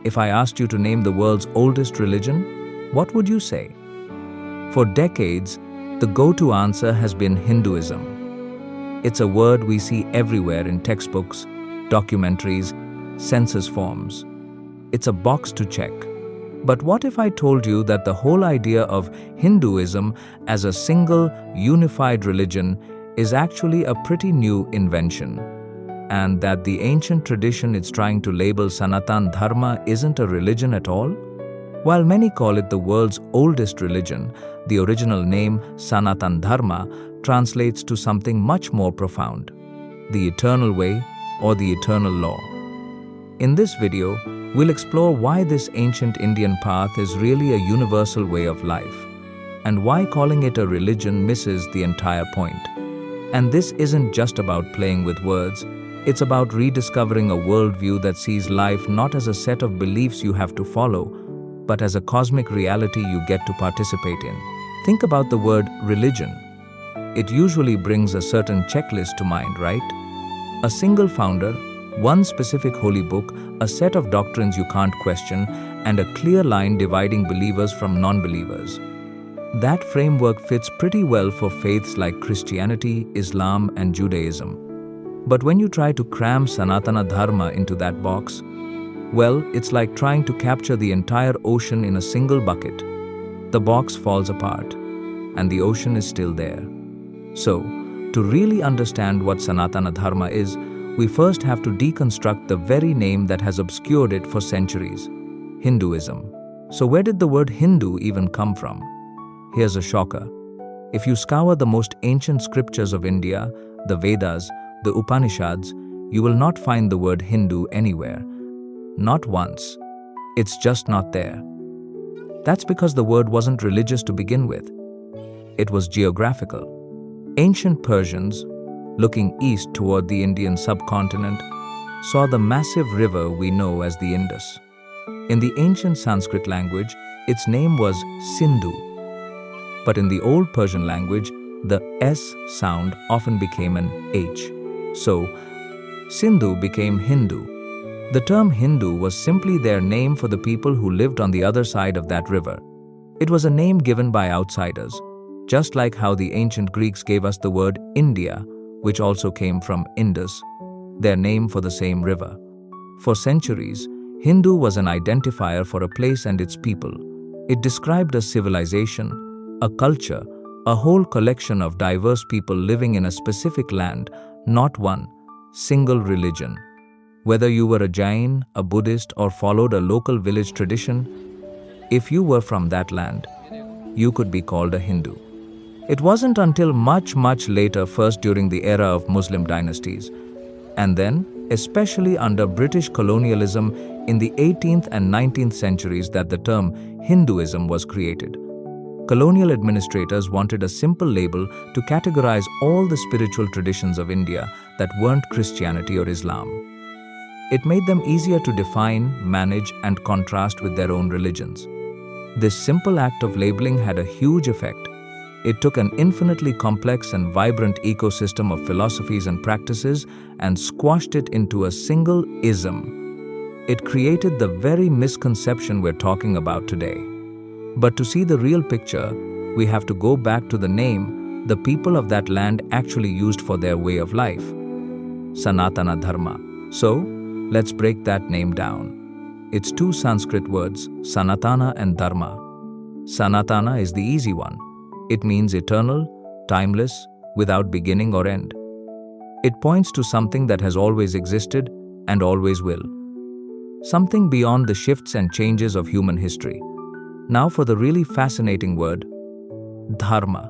If I asked you to name the world's oldest religion, what would you say? For decades, the go-to answer has been Hinduism. It's a word we see everywhere in textbooks, documentaries, census forms. It's a box to check. But what if I told you that the whole idea of Hinduism as a single, unified religion is actually a pretty new invention, and that the ancient tradition it's trying to label Sanatan Dharma isn't a religion at all? While many call it the world's oldest religion, the original name Sanatan Dharma translates to something much more profound: the eternal way or the eternal law. In this video, we'll explore why this ancient Indian path is really a universal way of life, and why calling it a religion misses the entire point. And this isn't just about playing with words, it's about rediscovering a worldview that sees life not as a set of beliefs you have to follow, but as a cosmic reality you get to participate in. Think about the word religion. It usually brings a certain checklist to mind, right? A single founder, one specific holy book, a set of doctrines you can't question, and a clear line dividing believers from non-believers. That framework fits pretty well for faiths like Christianity, Islam, and Judaism. But when you try to cram Sanatana Dharma into that box, well, it's like trying to capture the entire ocean in a single bucket. The box falls apart, and the ocean is still there. So, to really understand what Sanatana Dharma is, we first have to deconstruct the very name that has obscured it for centuries: Hinduism. So where did the word Hindu even come from? Here's a shocker. If you scour the most ancient scriptures of India, the Vedas, the Upanishads, you will not find the word Hindu anywhere. Not once. It's just not there. That's because the word wasn't religious to begin with. It was geographical. Ancient Persians, looking east toward the Indian subcontinent, saw the massive river we know as the Indus. In the ancient Sanskrit language, its name was Sindhu. But in the old Persian language, the S sound often became an H. So, Sindhu became Hindu. The term Hindu was simply their name for the people who lived on the other side of that river. It was a name given by outsiders, just like how the ancient Greeks gave us the word India, which also came from Indus, their name for the same river. For centuries, Hindu was an identifier for a place and its people. It described a civilization, a culture, a whole collection of diverse people living in a specific land, not one single religion. Whether you were a Jain, a Buddhist, or followed a local village tradition, if you were from that land, you could be called a Hindu. It wasn't until much later, first during the era of Muslim dynasties, and then, especially under British colonialism in the 18th and 19th centuries, that the term Hinduism was created. Colonial administrators wanted a simple label to categorize all the spiritual traditions of India that weren't Christianity or Islam. It made them easier to define, manage, and contrast with their own religions. This simple act of labeling had a huge effect. It took an infinitely complex and vibrant ecosystem of philosophies and practices and squashed it into a single ism. It created the very misconception we're talking about today. But to see the real picture, we have to go back to the name the people of that land actually used for their way of life: Sanatana Dharma. So, let's break that name down. It's two Sanskrit words, Sanatana and Dharma. Sanatana is the easy one. It means eternal, timeless, without beginning or end. It points to something that has always existed and always will. Something beyond the shifts and changes of human history. Now for the really fascinating word, dharma.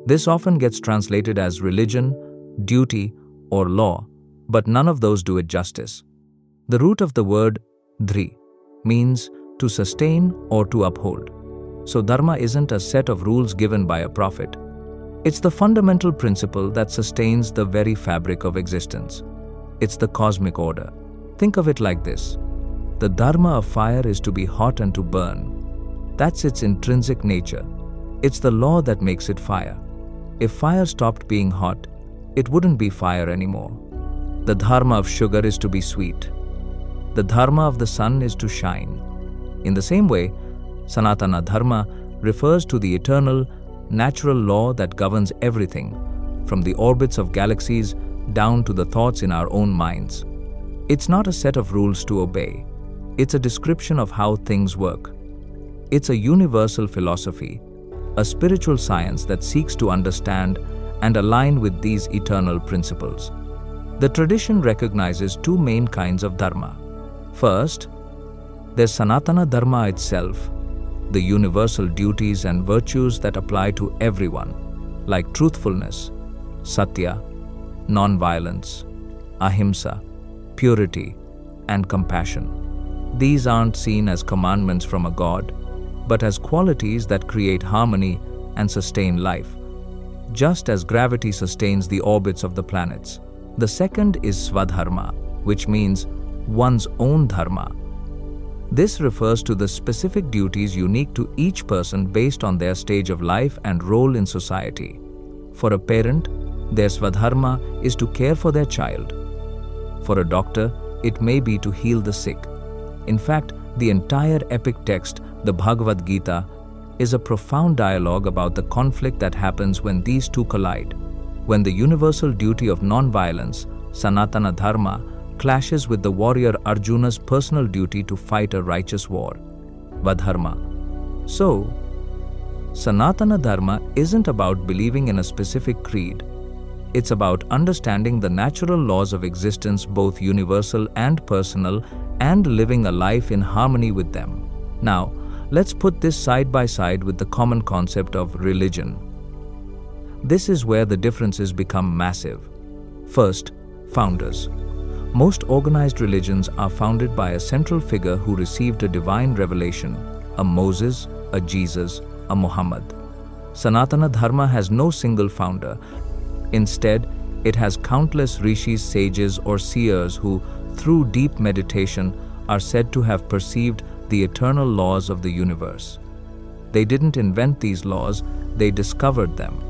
This often gets translated as religion, duty, or law, but none of those do it justice. The root of the word dhri means to sustain or to uphold. So dharma isn't a set of rules given by a prophet. It's the fundamental principle that sustains the very fabric of existence. It's the cosmic order. Think of it like this. The dharma of fire is to be hot and to burn. That's its intrinsic nature. It's the law that makes it fire. If fire stopped being hot, it wouldn't be fire anymore. The dharma of sugar is to be sweet. The dharma of the sun is to shine. In the same way, Sanatana Dharma refers to the eternal, natural law that governs everything, from the orbits of galaxies down to the thoughts in our own minds. It's not a set of rules to obey. It's a description of how things work. It's a universal philosophy, a spiritual science that seeks to understand and align with these eternal principles. The tradition recognizes two main kinds of dharma. First, there's Sanatana Dharma itself, the universal duties and virtues that apply to everyone, like truthfulness, satya, non-violence, ahimsa, purity, and compassion. These aren't seen as commandments from a god, but as qualities that create harmony and sustain life, just as gravity sustains the orbits of the planets. The second is Swadharma, which means one's own dharma. This refers to the specific duties unique to each person based on their stage of life and role in society. For a parent, their Swadharma is to care for their child. For a doctor, it may be to heal the sick. In fact, the entire epic text, the Bhagavad Gita, is a profound dialogue about the conflict that happens when these two collide, when the universal duty of non-violence, Sanatana Dharma, clashes with the warrior Arjuna's personal duty to fight a righteous war, Vadharma. So, Sanatana Dharma isn't about believing in a specific creed. It's about understanding the natural laws of existence, both universal and personal, and living a life in harmony with them. Now, let's put this side by side with the common concept of religion. This is where the differences become massive. First, founders. Most organized religions are founded by a central figure who received a divine revelation, a Moses, a Jesus, a Muhammad. Sanatana Dharma has no single founder. Instead, it has countless rishis, sages, or seers who, through deep meditation, are said to have perceived the eternal laws of the universe. They didn't invent these laws, they discovered them.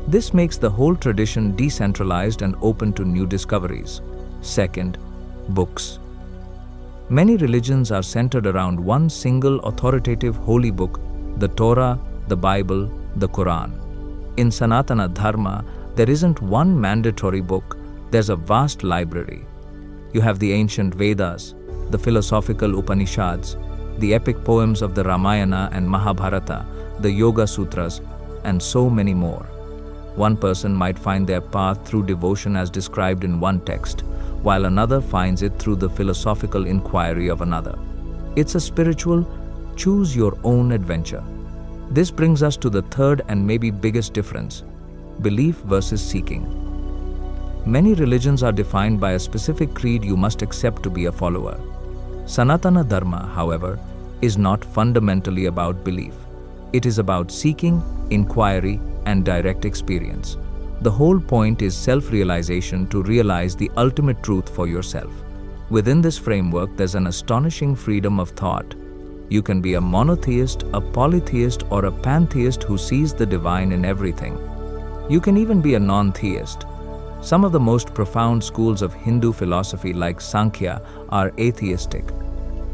This makes the whole tradition decentralized and open to new discoveries. Second, books. Many religions are centered around one single authoritative holy book, the Torah, the Bible, the Quran. In Sanatana Dharma, there isn't one mandatory book, there's a vast library. You have the ancient Vedas, the philosophical Upanishads, the epic poems of the Ramayana and Mahabharata, the Yoga Sutras, and so many more. One person might find their path through devotion as described in one text, while another finds it through the philosophical inquiry of another. It's a spiritual, choose your own adventure. This brings us to the third and maybe biggest difference: belief versus seeking. Many religions are defined by a specific creed you must accept to be a follower. Sanatana Dharma, however, is not fundamentally about belief. It is about seeking, inquiry, and direct experience. The whole point is self-realization, to realize the ultimate truth for yourself. Within this framework, there's an astonishing freedom of thought. You can be a monotheist, a polytheist, or a pantheist who sees the divine in everything. You can even be a non-theist. Some of the most profound schools of Hindu philosophy, like Sankhya, are atheistic.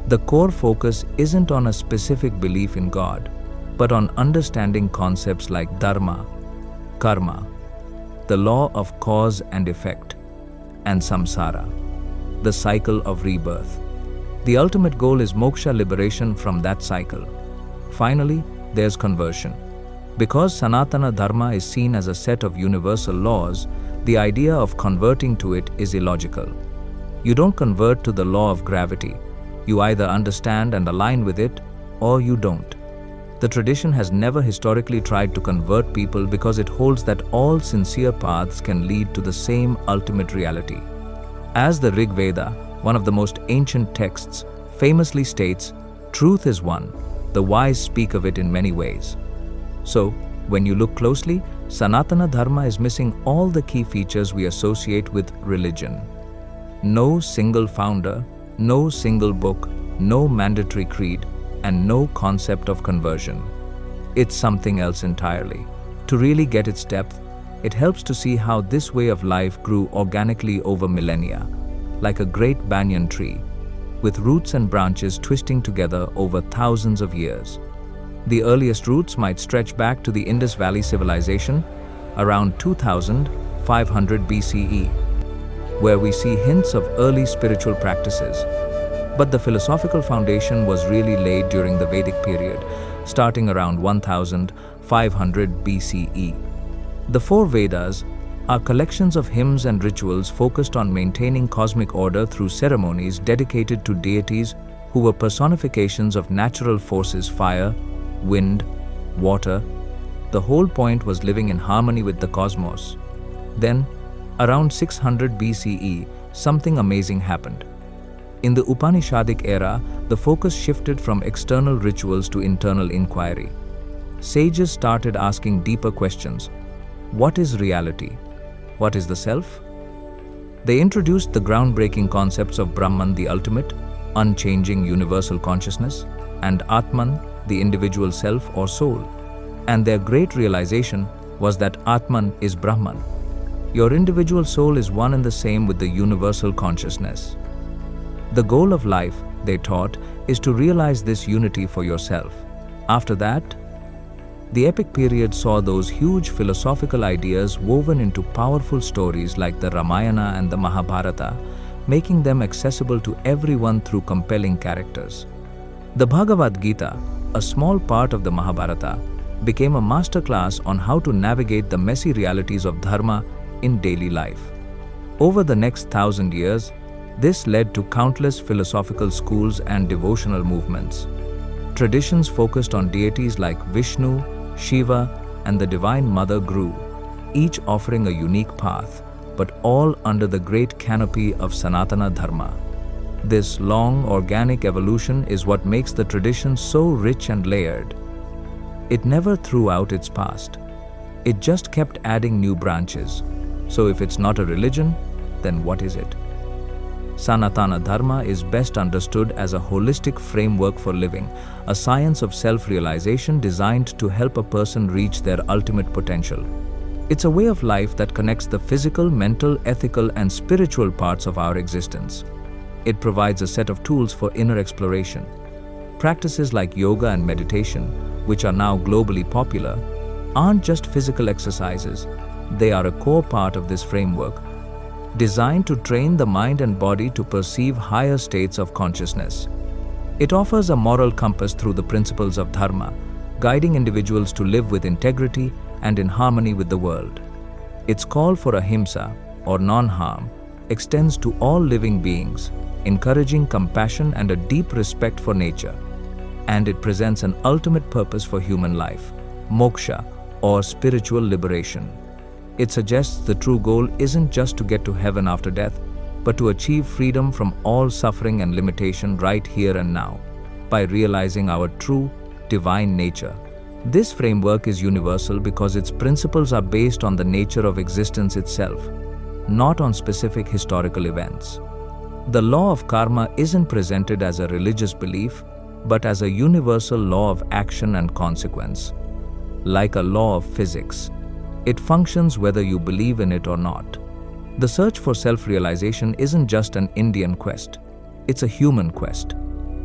The core focus isn't on a specific belief in God, but on understanding concepts like dharma, karma, the law of cause and effect, and samsara, the cycle of rebirth. The ultimate goal is moksha, liberation from that cycle. Finally, there's conversion. Because Sanatana Dharma is seen as a set of universal laws, the idea of converting to it is illogical. You don't convert to the law of gravity. You either understand and align with it, or you don't. The tradition has never historically tried to convert people because it holds that all sincere paths can lead to the same ultimate reality. As the Rig Veda, one of the most ancient texts, famously states, "Truth is one, the wise speak of it in many ways." So, when you look closely, Sanatana Dharma is missing all the key features we associate with religion. No single founder, no single book, no mandatory creed, and no concept of conversion. It's something else entirely. To really get its depth, it helps to see how this way of life grew organically over millennia, like a great banyan tree. with roots and branches twisting together over thousands of years. The earliest roots might stretch back to the Indus Valley civilization around 2500 BCE, where we see hints of early spiritual practices. But the philosophical foundation was really laid during the Vedic period, starting around 1500 BCE. The four Vedas are collections of hymns and rituals focused on maintaining cosmic order through ceremonies dedicated to deities who were personifications of natural forces: fire, wind, water. The whole point was living in harmony with the cosmos. Then, around 600 BCE, something amazing happened. In the Upanishadic era, the focus shifted from external rituals to internal inquiry. Sages started asking deeper questions. What is reality? What is the self? They introduced the groundbreaking concepts of Brahman, the ultimate, unchanging universal consciousness, and Atman, the individual self or soul. And their great realization was that Atman is Brahman. Your individual soul is one and the same with the universal consciousness. The goal of life, they taught, is to realize this unity for yourself. After that, the epic period saw those huge philosophical ideas woven into powerful stories like the Ramayana and the Mahabharata, making them accessible to everyone through compelling characters. The Bhagavad Gita, a small part of the Mahabharata, became a masterclass on how to navigate the messy realities of dharma in daily life. Over the next 1,000 years, this led to countless philosophical schools and devotional movements. Traditions focused on deities like Vishnu, Shiva, and the Divine Mother grew, each offering a unique path, but all under the great canopy of Sanatana Dharma. This long, organic evolution is what makes the tradition so rich and layered. It never threw out its past. It just kept adding new branches. So if it's not a religion, then what is it? Sanatana Dharma is best understood as a holistic framework for living, a science of self-realization designed to help a person reach their ultimate potential. It's a way of life that connects the physical, mental, ethical, and spiritual parts of our existence. It provides a set of tools for inner exploration. Practices like yoga and meditation, which are now globally popular, aren't just physical exercises. They are a core part of this framework, designed to train the mind and body to perceive higher states of consciousness. It offers a moral compass through the principles of dharma, guiding individuals to live with integrity and in harmony with the world. Its call for ahimsa, or non-harm, extends to all living beings, encouraging compassion and a deep respect for nature. And it presents an ultimate purpose for human life, moksha, or spiritual liberation. It suggests the true goal isn't just to get to heaven after death, but to achieve freedom from all suffering and limitation right here and now, by realizing our true, divine nature. This framework is universal because its principles are based on the nature of existence itself, not on specific historical events. The law of karma isn't presented as a religious belief, but as a universal law of action and consequence. Like a law of physics, it functions whether you believe in it or not. The search for self-realization isn't just an Indian quest, it's a human quest.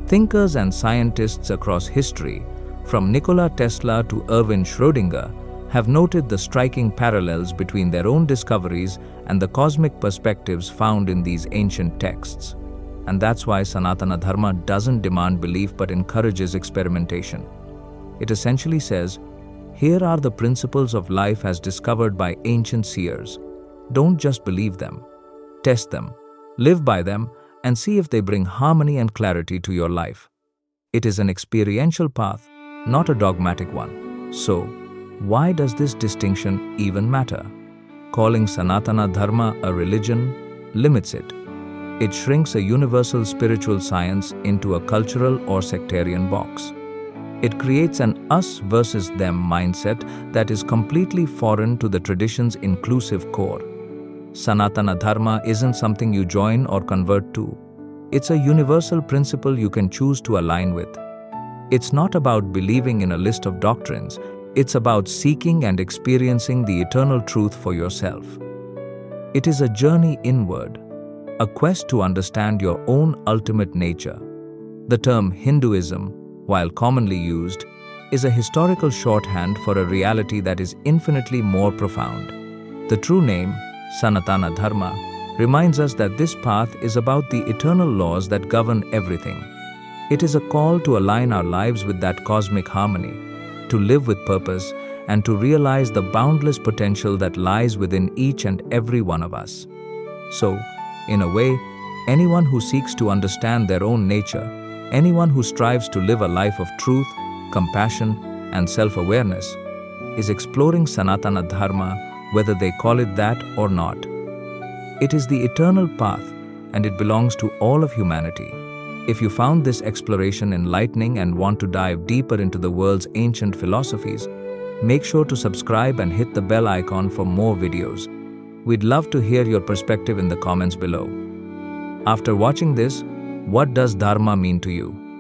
Thinkers and scientists across history, from Nikola Tesla to Erwin Schrödinger, have noted the striking parallels between their own discoveries and the cosmic perspectives found in these ancient texts. And that's why Sanatana Dharma doesn't demand belief but encourages experimentation. It essentially says, here are the principles of life as discovered by ancient seers. Don't just believe them. Test them, live by them, and see if they bring harmony and clarity to your life. It is an experiential path, not a dogmatic one. So, why does this distinction even matter? Calling Sanatana Dharma a religion limits it. It shrinks a universal spiritual science into a cultural or sectarian box. It creates an us versus them mindset that is completely foreign to the tradition's inclusive core. Sanatana Dharma isn't something you join or convert to. It's a universal principle you can choose to align with. It's not about believing in a list of doctrines. It's about seeking and experiencing the eternal truth for yourself. It is a journey inward, a quest to understand your own ultimate nature. The term Hinduism, while commonly used, is a historical shorthand for a reality that is infinitely more profound. The true name, Sanatana Dharma, reminds us that this path is about the eternal laws that govern everything. It is a call to align our lives with that cosmic harmony, to live with purpose, and to realize the boundless potential that lies within each and every one of us. So, in a way, anyone who seeks to understand their own nature, anyone who strives to live a life of truth, compassion, and self-awareness, is exploring Sanatana Dharma, whether they call it that or not. It is the eternal path, and it belongs to all of humanity. If you found this exploration enlightening and want to dive deeper into the world's ancient philosophies, make sure to subscribe and hit the bell icon for more videos. We'd love to hear your perspective in the comments below. After watching this, what does Dharma mean to you?